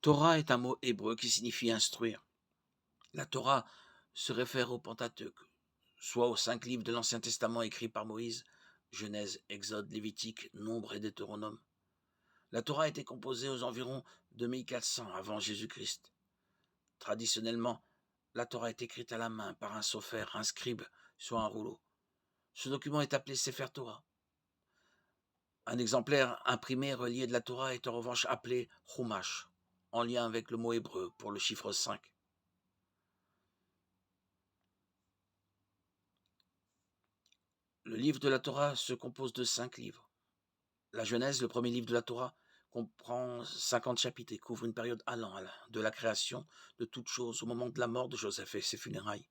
Torah est un mot hébreu qui signifie instruire. La Torah se réfère au Pentateuque, soit aux 5 livres de l'Ancien Testament écrits par Moïse, Genèse, Exode, Lévitique, Nombre et Deutéronome. La Torah a été composée aux environs de 1400 avant Jésus-Christ. Traditionnellement, la Torah est écrite à la main par un sophère, un scribe, sur un rouleau. Ce document est appelé Sefer Torah. Un exemplaire imprimé relié de la Torah est en revanche appelé Chumash, en lien avec le mot hébreu pour le chiffre 5. Le livre de la Torah se compose de 5 livres. La Genèse, le premier livre de la Torah, comprend 50 chapitres et couvre une période allant de la création de toutes choses au moment de la mort de Joseph et ses funérailles.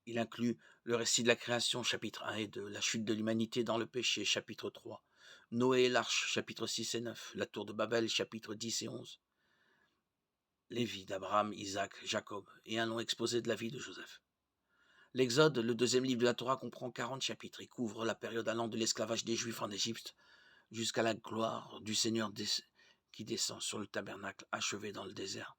Il inclut le récit de la création, chapitre 1 et 2, la chute de l'humanité dans le péché, chapitre 3, Noé et l'arche, chapitre 6 et 9, la tour de Babel, chapitre 10 et 11, les vies d'Abraham, Isaac, Jacob et un long exposé de la vie de Joseph. L'Exode, le deuxième livre de la Torah, comprend 40 chapitres et couvre la période allant de l'esclavage des Juifs en Égypte jusqu'à la gloire du Seigneur qui descend sur le tabernacle achevé dans le désert.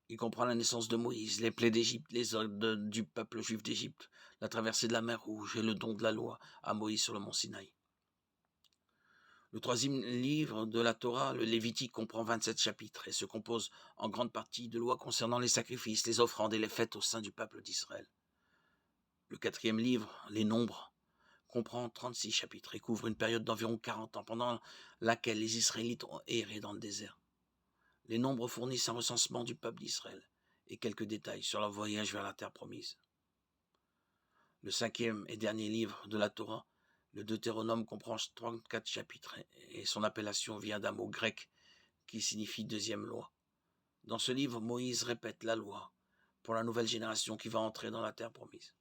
Il comprend la naissance de Moïse, les plaies d'Égypte, les ordres du peuple juif d'Égypte, la traversée de la mer Rouge et le don de la loi à Moïse sur le mont Sinaï. Le troisième livre de la Torah, le Lévitique, comprend 27 chapitres et se compose en grande partie de lois concernant les sacrifices, les offrandes et les fêtes au sein du peuple d'Israël. Le quatrième livre, les Nombres, comprend 36 chapitres et couvre une période d'environ 40 ans pendant laquelle les Israélites ont erré dans le désert. Les Nombres fournissent un recensement du peuple d'Israël et quelques détails sur leur voyage vers la terre promise. Le cinquième et dernier livre de la Torah, le Deutéronome, comprend 34 chapitres et son appellation vient d'un mot grec qui signifie deuxième loi. Dans ce livre, Moïse répète la loi pour la nouvelle génération qui va entrer dans la terre promise.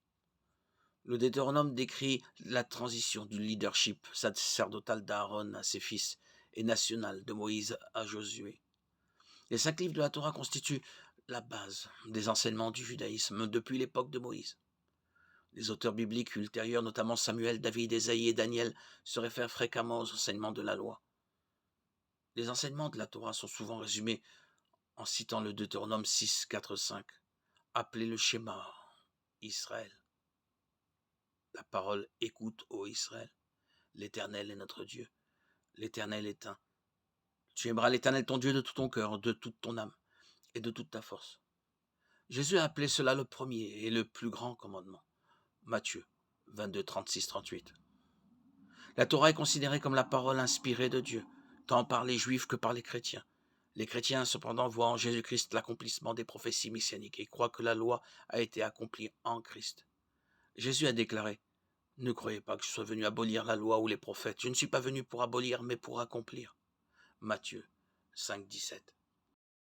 Le Deutéronome décrit la transition du leadership sacerdotal d'Aaron à ses fils et national de Moïse à Josué. Les 5 livres de la Torah constituent la base des enseignements du judaïsme depuis l'époque de Moïse. Les auteurs bibliques ultérieurs, notamment Samuel, David, Ésaïe et Daniel, se réfèrent fréquemment aux enseignements de la loi. Les enseignements de la Torah sont souvent résumés en citant le Deutéronome 6, 4, 5. Appelez le Shema, Israël. La parole écoute, ô Israël. L'Éternel est notre Dieu. L'Éternel est un. Tu aimeras l'Éternel ton Dieu de tout ton cœur, de toute ton âme et de toute ta force. Jésus a appelé cela le premier et le plus grand commandement. Matthieu 22, 36, 38. La Torah est considérée comme la parole inspirée de Dieu, tant par les Juifs que par les chrétiens. Les chrétiens, cependant, voient en Jésus-Christ l'accomplissement des prophéties messianiques et croient que la loi a été accomplie en Christ. Jésus a déclaré « Ne croyez pas que je sois venu abolir la loi ou les prophètes. Je ne suis pas venu pour abolir, mais pour accomplir. » Matthieu 5, 17.